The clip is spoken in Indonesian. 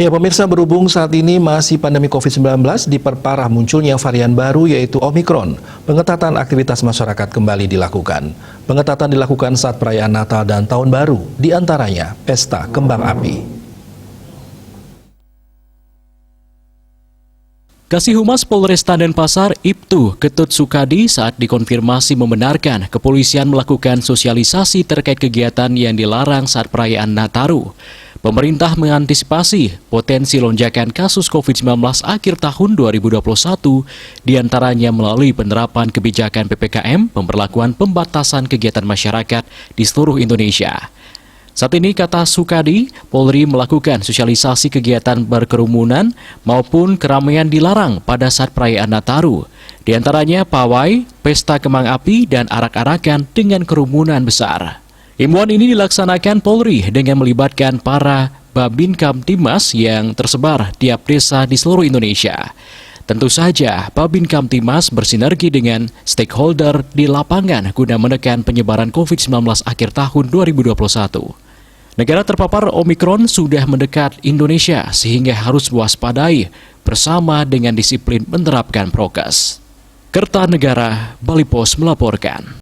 Ya, pemirsa, berhubung saat ini masih pandemi COVID-19, diperparah munculnya varian baru yaitu Omikron. Pengetatan aktivitas masyarakat kembali dilakukan. Pengetatan dilakukan saat perayaan Natal dan Tahun Baru, diantaranya Pesta Kembang Api. Kasih Humas Polresta Denpasar, Ibtu Ketut Sukadi saat dikonfirmasi membenarkan kepolisian melakukan sosialisasi terkait kegiatan yang dilarang saat perayaan Nataru. Pemerintah mengantisipasi potensi lonjakan kasus COVID-19 akhir tahun 2021, diantaranya melalui penerapan kebijakan PPKM, pemberlakuan pembatasan kegiatan masyarakat di seluruh Indonesia. Saat ini, kata Sukadi, Polri melakukan sosialisasi kegiatan berkerumunan maupun keramaian dilarang pada saat perayaan Nataru. Di antaranya pawai, pesta kembang api, dan arak-arakan dengan kerumunan besar. Himbauan ini dilaksanakan Polri dengan melibatkan para Babin Kamtimas yang tersebar tiap desa di seluruh Indonesia. Tentu saja, Babin Kamtimas bersinergi dengan stakeholder di lapangan guna menekan penyebaran COVID-19 akhir tahun 2021. Negara terpapar Omikron sudah mendekat Indonesia sehingga harus waspadai bersama dengan disiplin menerapkan prokes. Kertanegara, Bali Pos melaporkan.